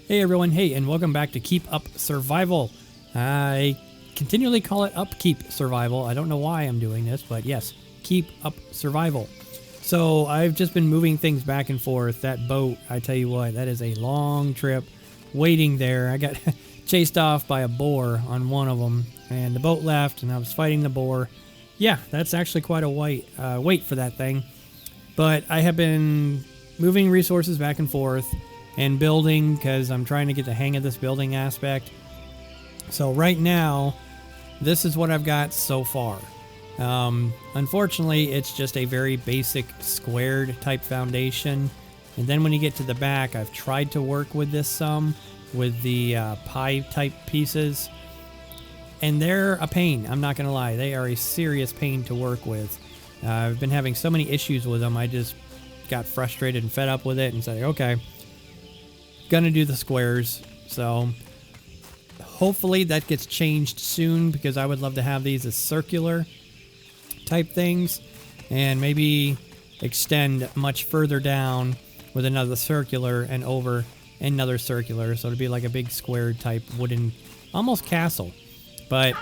Hey everyone, hey, and welcome back to Keep Up Survival. I continually call it Upkeep Survival. I don't know why I'm doing this, but yes, Keep Up Survival. So I've just been moving things back and forth. That boat, I tell you what, that is a long trip waiting there. I got chased off by a boar on one of them, and the boat left, and I was fighting the boar. Yeah, that's actually quite a wait for that thing. But I have been moving resources back and forth and building because I'm trying to get the hang of this building aspect. So right now, this is what I've got so far. Unfortunately, it's just a very basic squared type foundation. And then when you get to the back, I've tried to work with this some with the pie type pieces. And they're a pain, I'm not going to lie. They are a serious pain to work with. I've been having so many issues with them, I just got frustrated and fed up with it and said, okay, gonna do the squares. So hopefully that gets changed soon because I would love to have these as circular type things and maybe extend much further down with another circular and over another circular. So it'd be like a big square type wooden, almost castle. But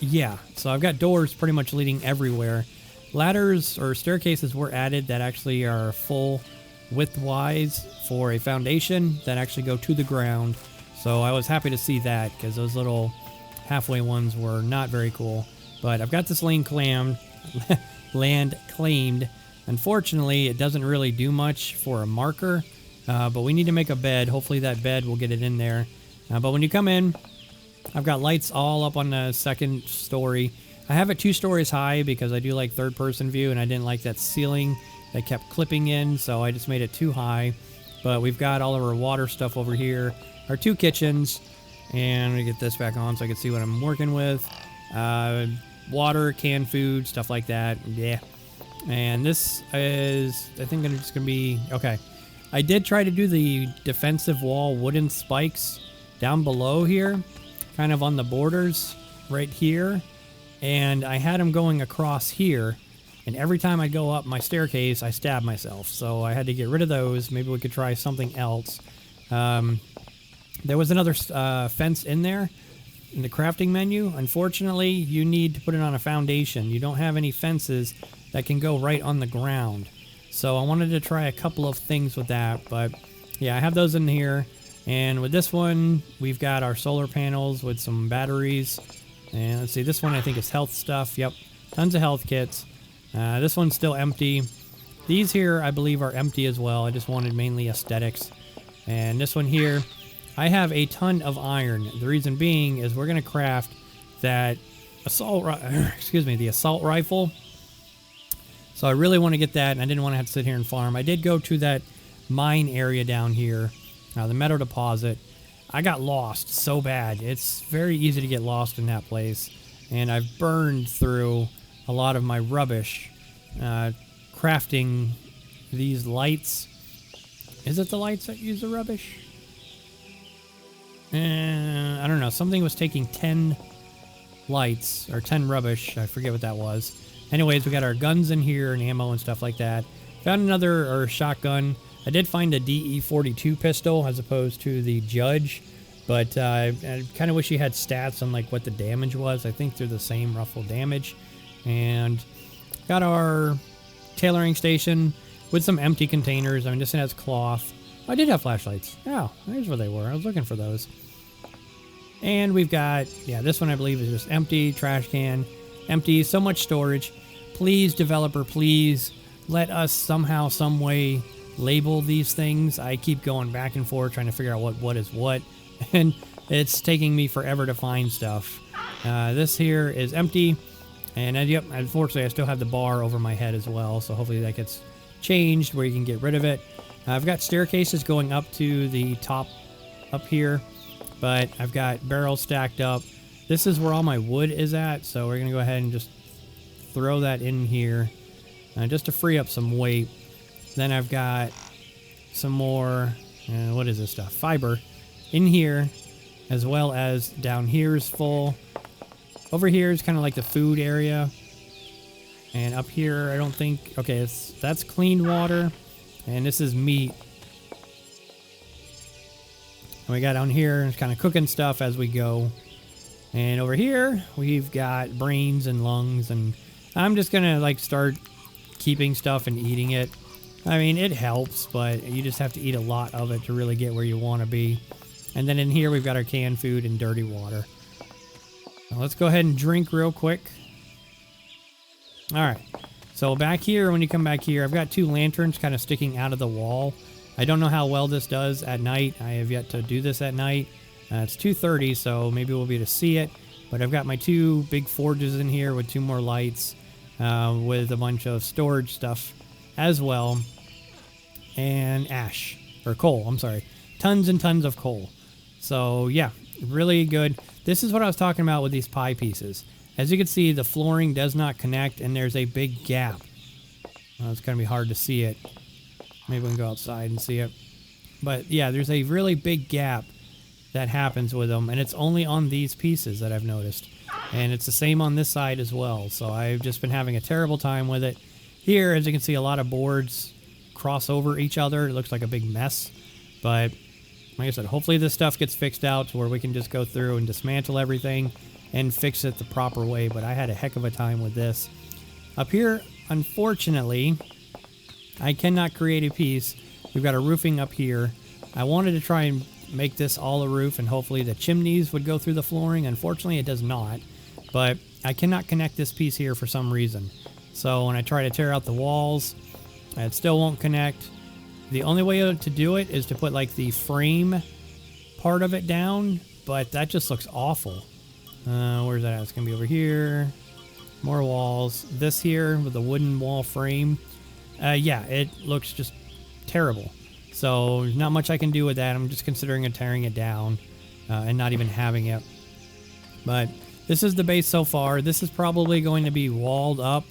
yeah, so I've got doors pretty much leading everywhere. Ladders or staircases were added that actually are full width-wise for a foundation that actually go to the ground. So I was happy to see that because those little halfway ones were not very cool. But I've got this land claimed. Unfortunately, it doesn't really do much for a marker, but we need to make a bed. Hopefully that bed will get it in there. But when you come in, I've got lights all up on the second story. I have it 2 stories high because I do like third-person view, and I didn't like that ceiling that kept clipping in, so I just made it too high. But we've got all of our water stuff over here, our 2 kitchens, and let me get this back on so I can see what I'm working with. Water, canned food, stuff like that. Yeah. And this is, I think it's going to be, okay. I did try to do the defensive wall wooden spikes down below here, kind of on the borders right here. And I had them going across here. And every time I go up my staircase, I stab myself. So I had to get rid of those. Maybe we could try something else. There was another fence in there in the crafting menu. Unfortunately, you need to put it on a foundation. You don't have any fences that can go right on the ground. So I wanted to try a couple of things with that. But yeah, I have those in here. And with this one, we've got our solar panels with some batteries. And let's see, this one I think is health stuff. Yep, tons of health kits. This one's still empty. These here, I believe, are empty as well. I just wanted mainly aesthetics. And this one here, I have a ton of iron. The reason being is we're going to craft that the assault rifle. So I really want to get that, and I didn't want to have to sit here and farm. I did go to that mine area down here, the metal deposit. I got lost so bad. It's very easy to get lost in that place. And I've burned through a lot of my rubbish crafting these lights. Is it the lights that use the rubbish? I don't know. Something was taking 10 lights or 10 rubbish. I forget what that was. Anyways, we got our guns in here and ammo and stuff like that. Found another shotgun. I did find a DE-42 pistol as opposed to the Judge. But I kind of wish you had stats on like what the damage was. I think they're the same ruffle damage. And got our tailoring station with some empty containers. I mean, this one has cloth. I did have flashlights. Oh, there's where they were. I was looking for those. And we've got, yeah, this one I believe is just empty. Trash can, empty. So much storage. Please, developer, please let us somehow, some way label these things. I keep going back and forth trying to figure out what is what. And it's taking me forever to find stuff. This here is empty. And yep, unfortunately, I still have the bar over my head as well. So hopefully that gets changed where you can get rid of it. I've got staircases going up to the top up here. But I've got barrels stacked up. This is where all my wood is at. So we're going to go ahead and just throw that in here. Just to free up some weight. Then I've got some more, what is this stuff? Fiber in here. As well as down here is full. Over here is kind of like the food area. And up here, I don't think... Okay, that's clean water. And this is meat. And we got down here kind of cooking stuff as we go. And over here, we've got brains and lungs. And I'm just going to like start keeping stuff and eating it. I mean, it helps, but you just have to eat a lot of it to really get where you want to be. And then in here, we've got our canned food and dirty water. Now let's go ahead and drink real quick. All right. So back here, when you come back here, I've got 2 lanterns kind of sticking out of the wall. I don't know how well this does at night. I have yet to do this at night. It's 2:30, so maybe we'll be able to see it. But I've got my 2 big forges in here with 2 more lights with a bunch of storage stuff as well. And ash, or coal, I'm sorry. Tons and tons of coal. So yeah, really good. This is what I was talking about with these pie pieces. As you can see, the flooring does not connect and there's a big gap. Well, it's going to be hard to see it. Maybe we can go outside and see it. But yeah, there's a really big gap that happens with them, and it's only on these pieces that I've noticed. And it's the same on this side as well. So I've just been having a terrible time with it. Here, as you can see, a lot of boards cross over each other. It looks like a big mess. But like I said, hopefully this stuff gets fixed out to where we can just go through and dismantle everything and fix it the proper way. But I had a heck of a time with this. Up here, unfortunately, I cannot create a piece. We've got a roofing up here. I wanted to try and make this all a roof, and hopefully the chimneys would go through the flooring. Unfortunately, it does not. But I cannot connect this piece here for some reason. So when I try to tear out the walls, it still won't connect. The only way to do it is to put like the frame part of it down, but that just looks awful. Where's that at? It's gonna be over here. More walls. This here with the wooden wall frame. Yeah, it looks just terrible. So there's not much I can do with that. I'm just considering tearing it down and not even having it. But this is the base so far. This is probably going to be walled up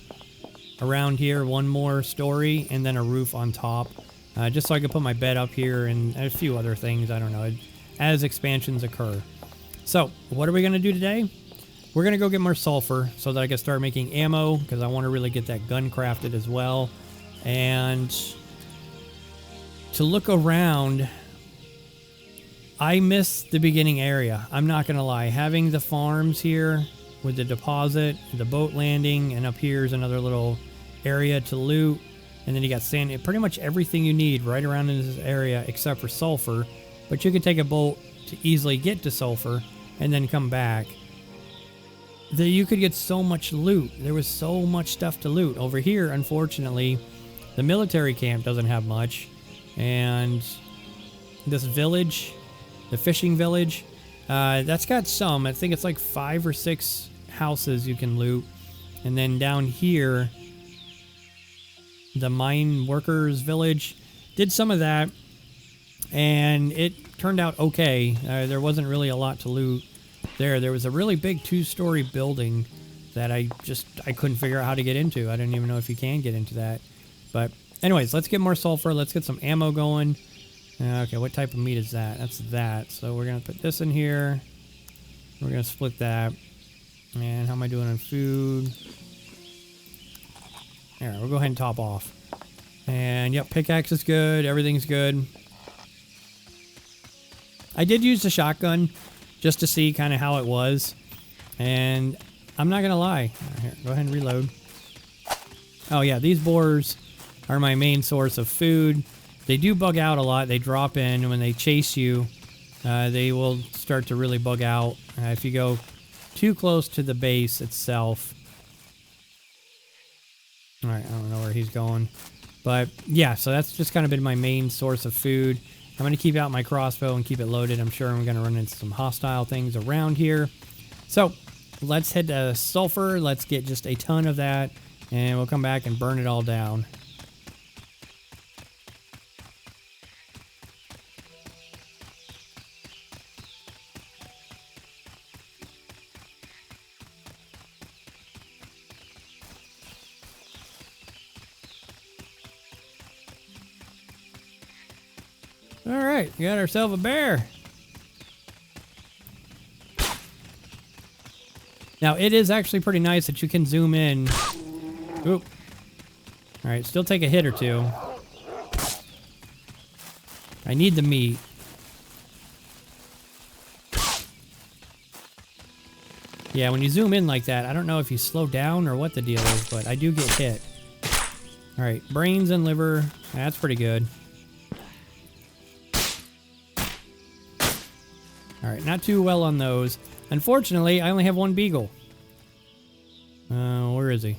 around here, 1 more story, and then a roof on top. Just so I can put my bed up here and a few other things, I don't know, as expansions occur. So, what are we going to do today? We're going to go get more sulfur so that I can start making ammo, because I want to really get that gun crafted as well. And to look around, I miss the beginning area. I'm not going to lie. Having the farms here with the deposit, the boat landing, and up here is another little area to loot. And then you got sand, pretty much everything you need right around in this area except for sulfur. But you can take a boat to easily get to sulfur and then come back. You could get so much loot. There was so much stuff to loot. Over here, unfortunately, the military camp doesn't have much. And this village, the fishing village, that's got some. I think it's like 5 or 6 houses you can loot. And then down here, the mine workers village, did some of that, and it turned out okay. There wasn't really a lot to loot there. There was a really big 2-story building that I couldn't figure out how to get into. I didn't even know if you can get into that. But anyways, let's get more sulfur. Let's get some ammo going. Okay, what type of meat is that? That's that. So we're going to put this in here. We're going to split that. And how am I doing on food? All right, we'll go ahead and top off. And yep, pickaxe is good. Everything's good. I did use the shotgun just to see kind of how it was. And I'm not going to lie. Here, go ahead and reload. Oh yeah, these boars are my main source of food. They do bug out a lot. They drop in, and when they chase you, they will start to really bug out. If you go too close to the base itself. All right, I don't know where he's going. But yeah, so that's just kind of been my main source of food. I'm going to keep out my crossbow and keep it loaded. I'm sure I'm going to run into some hostile things around here. So let's head to sulfur. Let's get just a ton of that, and we'll come back and burn it all down. All right, we got ourselves a bear. Now, it is actually pretty nice that you can zoom in. Oop. All right, still take a hit or two. I need the meat. Yeah, when you zoom in like that, I don't know if you slow down or what the deal is, but I do get hit. All right, brains and liver. That's pretty good. All right, not too well on those. Unfortunately, I only have one beagle. Where is he?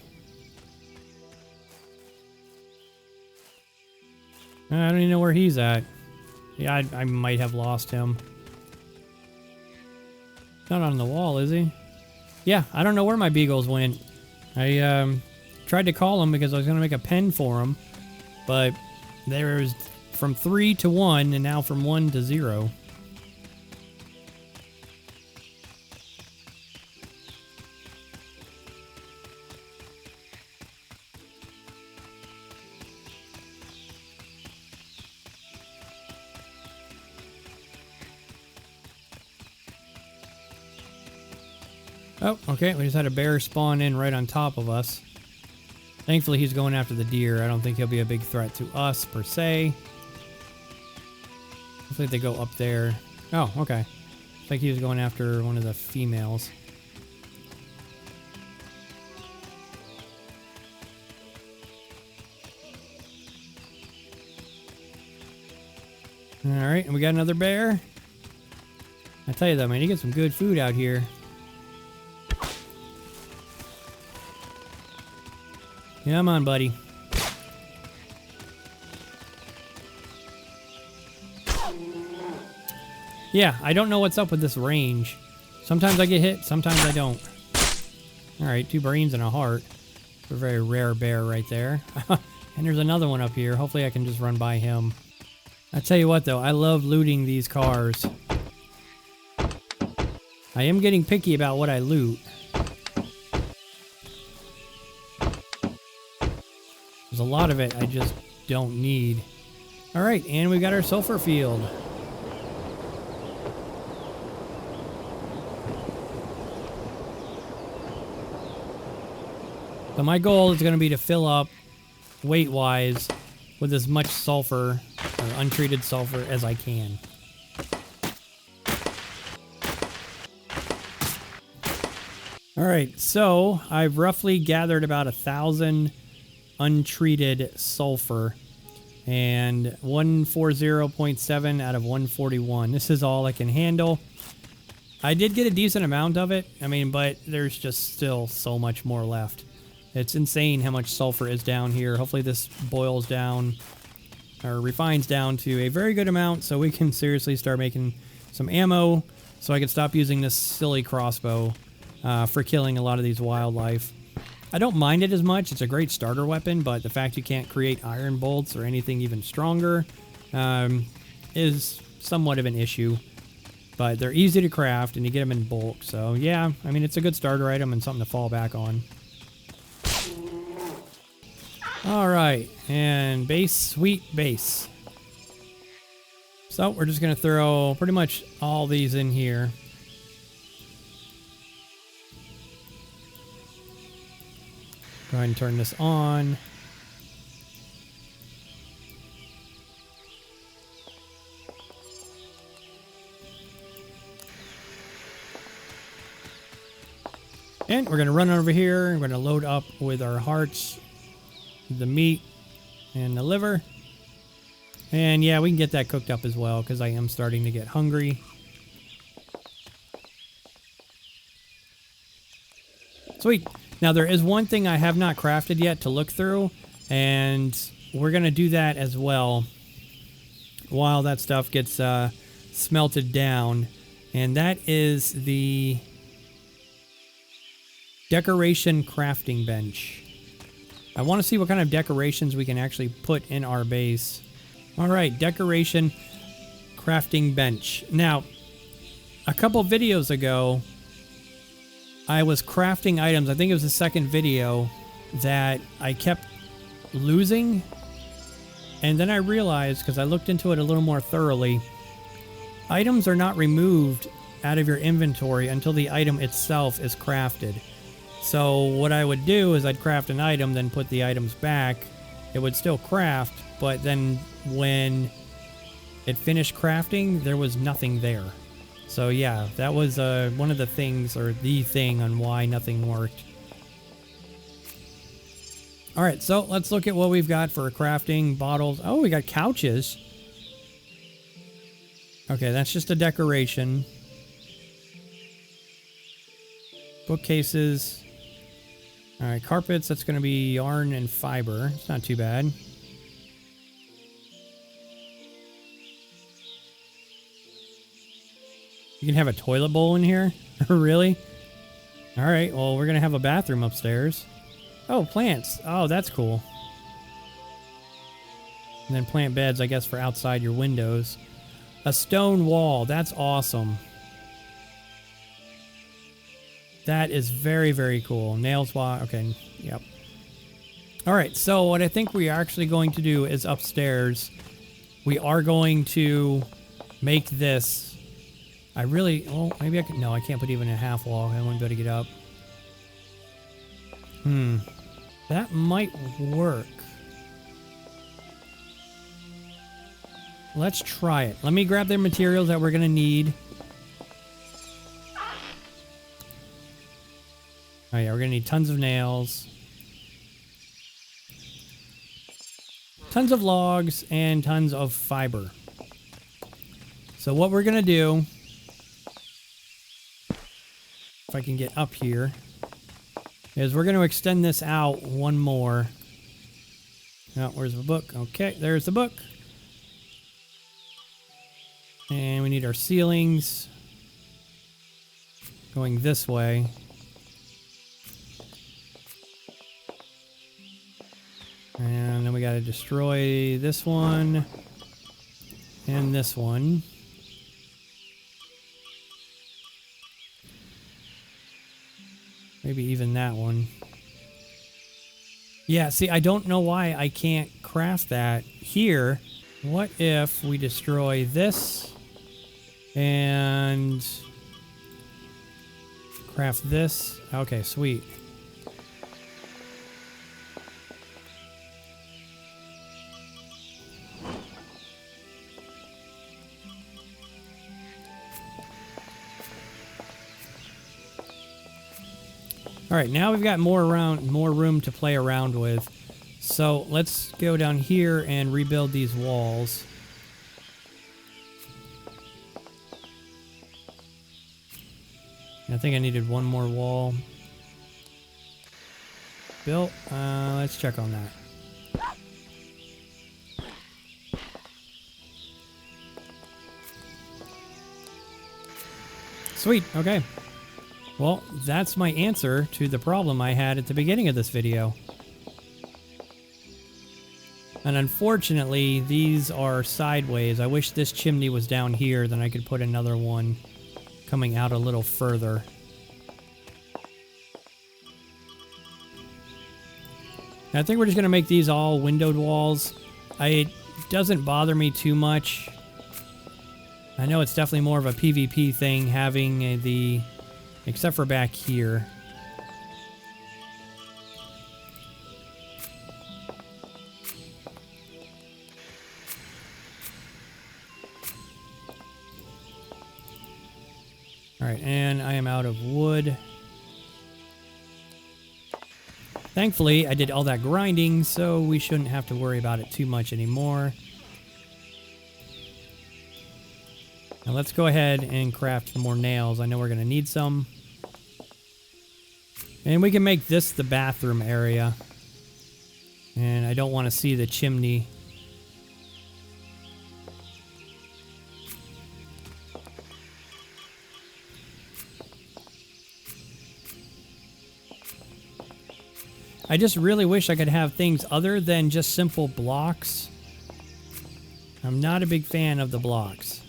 I don't even know where he's at. Yeah, I might have lost him. Not on the wall, is he? Yeah, I don't know where my beagles went. I tried to call them because I was going to make a pen for them, but there's from 3 to 1 and now from 1 to 0. Oh, okay, we just had a bear spawn in right on top of us. Thankfully, he's going after the deer. I don't think he'll be a big threat to us, per se. Hopefully they go up there. Oh, okay. Looks like he was going after one of the females. Alright, and we got another bear. I tell you though, man, you get some good food out here. Come on, buddy. Yeah, I don't know what's up with this range. Sometimes I get hit, sometimes I don't. Alright, 2 brains and a heart. A very rare bear right there. And there's another one up here. Hopefully I can just run by him. I tell you what though, I love looting these cars. I am getting picky about what I loot. There's a lot of it I just don't need. Alright, and we got our sulfur field. So my goal is going to be to fill up, weight-wise, with as much sulfur, or untreated sulfur, as I can. Alright, so I've roughly gathered about 1,000 untreated sulfur, and 140.7 out of 141. This is all I can handle. I did get a decent amount of it, I mean, but there's just still so much more left. It's insane how much sulfur is down here. Hopefully this boils down, or refines down to a very good amount so we can seriously start making some ammo so I can stop using this silly crossbow for killing a lot of these wildlife. I don't mind it as much. It's a great starter weapon, but the fact you can't create iron bolts or anything even stronger is somewhat of an issue. But they're easy to craft and you get them in bulk. So yeah, I mean, it's a good starter item and something to fall back on. Alright, and base, sweet base. So we're just going to throw pretty much all these in here. Go ahead and turn this on. And we're going to run over here. We're going to load up with our hearts, the meat, and the liver. And yeah, we can get that cooked up as well because I am starting to get hungry. Sweet. Now there is one thing I have not crafted yet to look through, and we're going to do that as well while that stuff gets smelted down. And that is the decoration crafting bench. I want to see what kind of decorations we can actually put in our base. Alright, decoration crafting bench. Now, a couple videos ago, I was crafting items. I think it was the second video that I kept losing. And then I realized, because I looked into it a little more thoroughly, items are not removed out of your inventory until the item itself is crafted. So what I would do is I'd craft an item, then put the items back. It would still craft, but then when it finished crafting, there was nothing there. So yeah, that was one of the things, or the thing on why nothing worked. All right, so let's look at what we've got for crafting. Bottles. Oh, we got couches. Okay, that's just a decoration. Bookcases. All right, carpets. That's going to be yarn and fiber. It's not too bad. You can have a toilet bowl in here? Really? All right, well, we're going to have a bathroom upstairs. Oh, plants. Oh, that's cool. And then plant beds, I guess, for outside your windows. A stone wall. That's awesome. That is very, very cool. Nails wall. Okay, yep. All right, so what I think we are actually going to do is upstairs. We are going to make this. I really, oh, maybe I can, no, I can't put even a half wall. I won't be able to get up. That might work. Let's try it. Let me grab the materials that we're going to need. Oh yeah, we're going to need tons of nails. Tons of logs and tons of fiber. So what we're going to do, if I can get up here, is we're going to extend this out one more. Now, where's the book? Okay, there's the book. And we need our ceilings going this way. And then we got to destroy this one and this one. Maybe even that one. Yeah, see, I don't know why I can't craft that here. What if we destroy this and craft this? Okay, sweet. All right, now we've got more room to play around with. So let's go down here and rebuild these walls. I think I needed one more wall built. Let's check on that. Sweet, okay. Well, that's my answer to the problem I had at the beginning of this video. And unfortunately, these are sideways. I wish this chimney was down here, then I could put another one coming out a little further. I think we're just going to make these all windowed walls. It doesn't bother me too much. I know it's definitely more of a PvP thing having the... except for back here. Alright, and I am out of wood. Thankfully, I did all that grinding, so we shouldn't have to worry about it too much anymore. Now let's go ahead and craft some more nails. I know we're going to need some. And we can make this the bathroom area. And I don't want to see the chimney. I just really wish I could have things other than just simple blocks. I'm not a big fan of the blocks.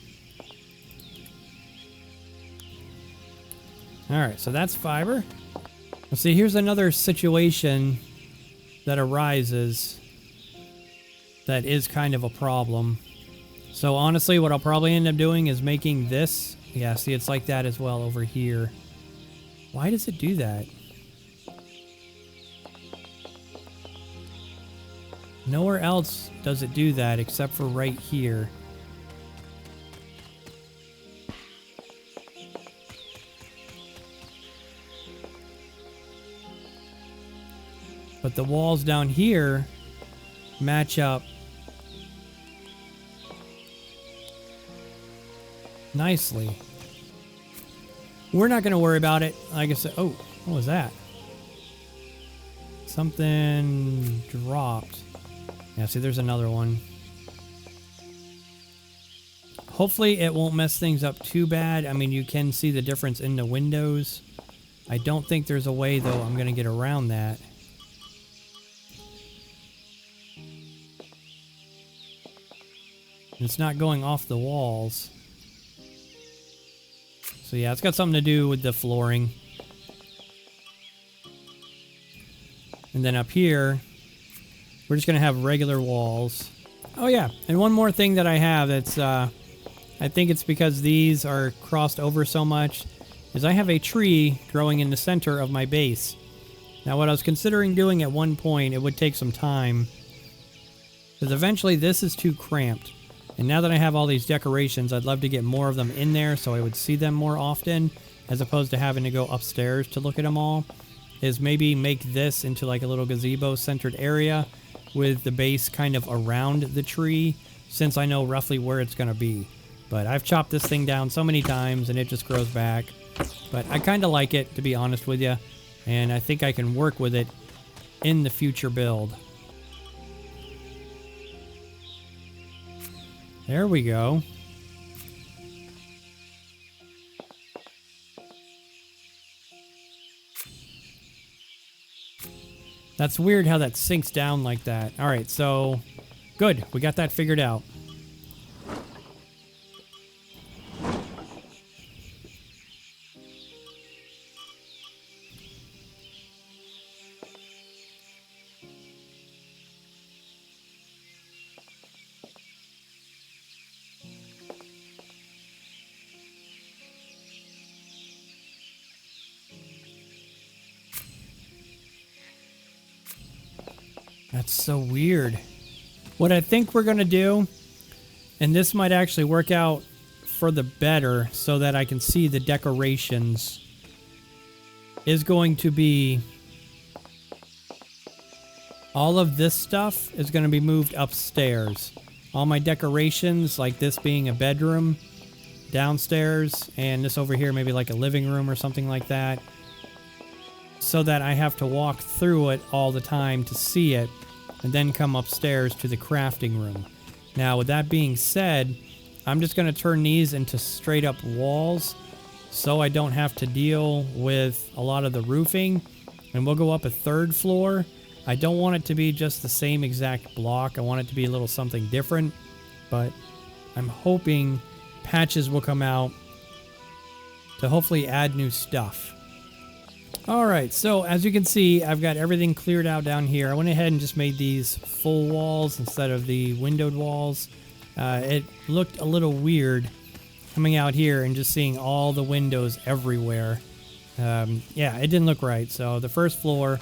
Alright, so that's fiber. Well, see, here's another situation that arises that is kind of a problem. So honestly, what I'll probably end up doing is making this. Yeah, see, it's like that as well over here. Why does it do that? Nowhere else does it do that except for right here. But the walls down here match up nicely. We're not going to worry about it. Like I said, oh, what was that? Something dropped. Yeah, see, there's another one. Hopefully it won't mess things up too bad. I mean, you can see the difference in the windows. I don't think there's a way, though, I'm going to get around that. It's not going off the walls. So yeah, it's got something to do with the flooring. And then up here, we're just going to have regular walls. Oh yeah, and one more thing that I have that's, I think it's because these are crossed over so much, is I have a tree growing in the center of my base. Now what I was considering doing at one point, it would take some time, because eventually this is too cramped. And now that I have all these decorations, I'd love to get more of them in there so I would see them more often, as opposed to having to go upstairs to look at them all. Is maybe make this into like a little gazebo centered area with the base kind of around the tree, since I know roughly where it's going to be. But I've chopped this thing down so many times and it just grows back. But I kind of like it, to be honest with you, and I think I can work with it in the future build. There we go. That's weird how that sinks down like that. All right, so good. We got that figured out. That's so weird. What I think we're going to do, and this might actually work out for the better so that I can see the decorations, is going to be all of this stuff is going to be moved upstairs. All my decorations, like this being a bedroom, downstairs, and this over here maybe like a living room or something like that, so that I have to walk through it all the time to see it, and then come upstairs to the crafting room. Now, with that being said, I'm just going to turn these into straight up walls so I don't have to deal with a lot of the roofing, and we'll go up a third floor. I don't want it to be just the same exact block. I want it to be a little something different, but I'm hoping patches will come out to hopefully add new stuff. Alright, so as you can see, I've got everything cleared out down here. I went ahead and just made these full walls instead of the windowed walls. It looked a little weird coming out here and just seeing all the windows everywhere. Yeah, it didn't look right. So the first floor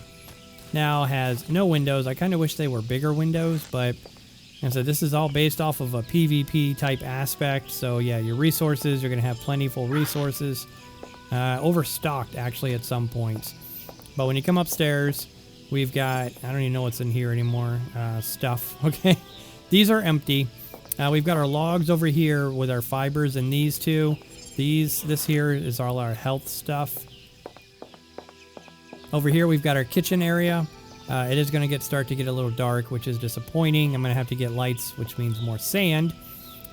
now has no windows. I kind of wish they were bigger windows, but and so this is all based off of a PvP type aspect. So yeah, your resources, you're going to have plentiful resources. Overstocked actually at some points. But when you come upstairs, we've got, I don't even know what's in here anymore, stuff. Okay, these are empty. We've got our logs over here with our fibers, and these two. This here is all our health stuff. Over here we've got our kitchen area. It is going to start to get a little dark, which is disappointing. I'm going to have to get lights, which means more sand.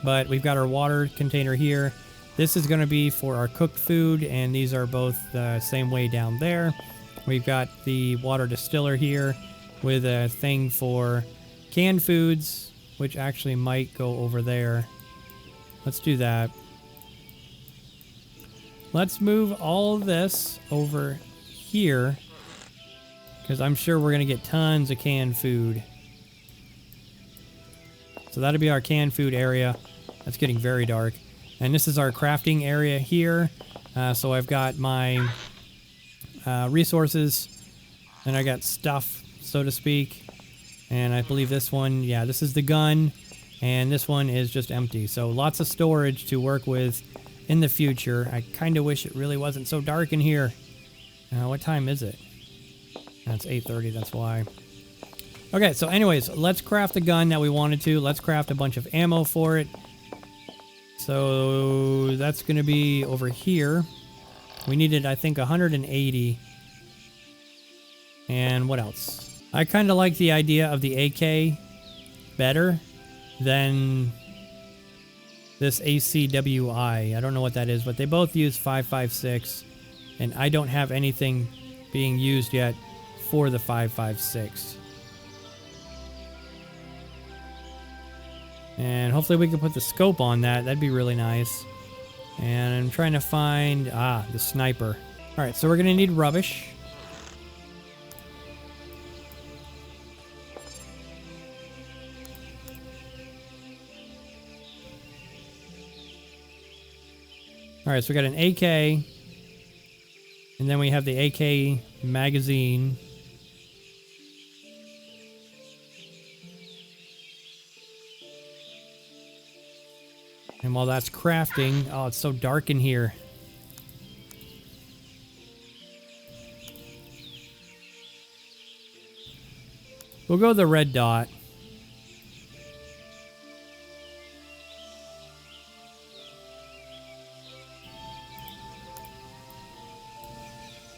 But we've got our water container here. This is going to be for our cooked food, and these are both the same way down there. We've got the water distiller here with a thing for canned foods, which actually might go over there. Let's do that. Let's move all of this over here, because I'm sure we're going to get tons of canned food. So that'll be our canned food area. That's getting very dark. And this is our crafting area here. So I've got my resources, and I got stuff, so to speak. And I believe this one, yeah, this is the gun, and this one is just empty. So lots of storage to work with in the future. I kind of wish it really wasn't so dark in here. What time is it? That's 8:30, that's why. Okay, so anyways, let's craft the gun that we wanted to. Let's craft a bunch of ammo for it. So that's going to be over here. We needed, I think, 180. And what else? I kind of like the idea of the AK better than this ACWI. I don't know what that is, but they both use 5.56. And I don't have anything being used yet for the 5.56. And hopefully we can put the scope on that. That'd be really nice. And I'm trying to find... the sniper. Alright, so we're going to need rubbish. Alright, so we got an AK. And then we have the AK magazine. And while that's crafting... Oh, it's so dark in here. We'll go with the red dot.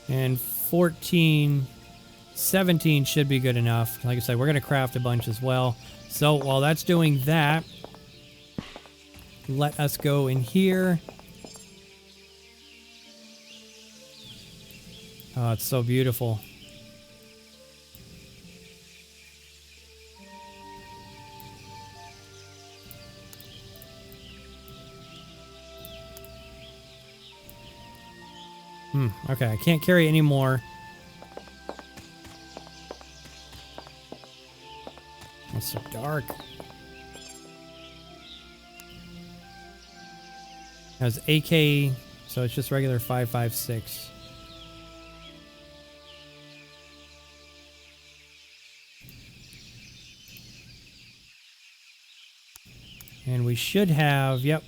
And 14, 17 should be good enough. Like I said, we're going to craft a bunch as well. So while that's doing that, let us go in here. Oh, it's so beautiful. Okay, I can't carry any more. It's so dark. Has AK, so it's just regular 5.56. And we should have, yep.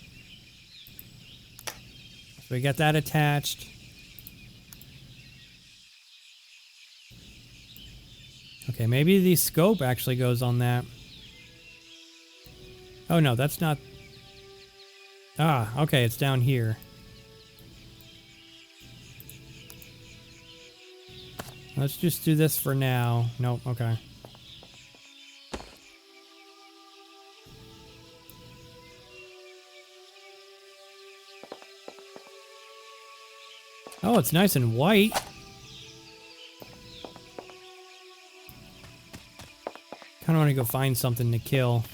So we got that attached. Okay, maybe the scope actually goes on that. Oh no, that's not... okay, it's down here. Let's just do this for now. Nope, okay. Oh, it's nice and white. Kind of want to go find something to kill.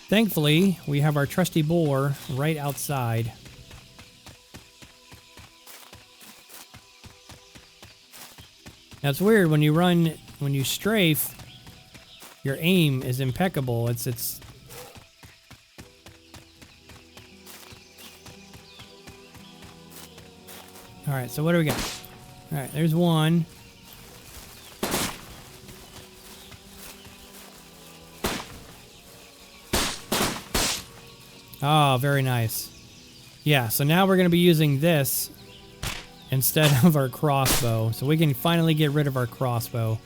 Thankfully, we have our trusty boar right outside. Now it's weird when you strafe, your aim is impeccable. It's all right, so what do we got? All right, there's one. Oh, very nice. Yeah, so now we're going to be using this instead of our crossbow. So we can finally get rid of our crossbow.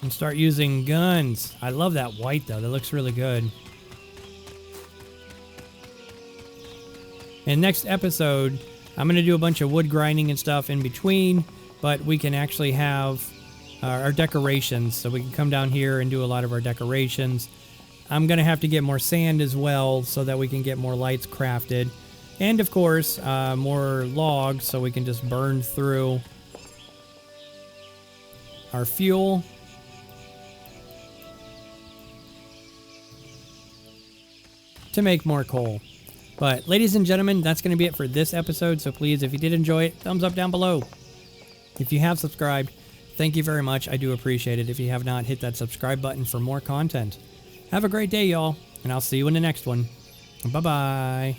And start using guns. I love that white though. That looks really good. In next episode, I'm going to do a bunch of wood grinding and stuff in between, but we can actually have our decorations, so we can come down here and do a lot of our decorations. I'm going to have to get more sand as well so that we can get more lights crafted. And of course, more logs so we can just burn through our fuel. To make more coal. But ladies and gentlemen, that's going to be it for this episode. So please, if you did enjoy it, thumbs up down below. If you have subscribed, thank you very much. I do appreciate it. If you have not, hit that subscribe button for more content. Have a great day, y'all, and I'll see you in the next one. Bye-bye.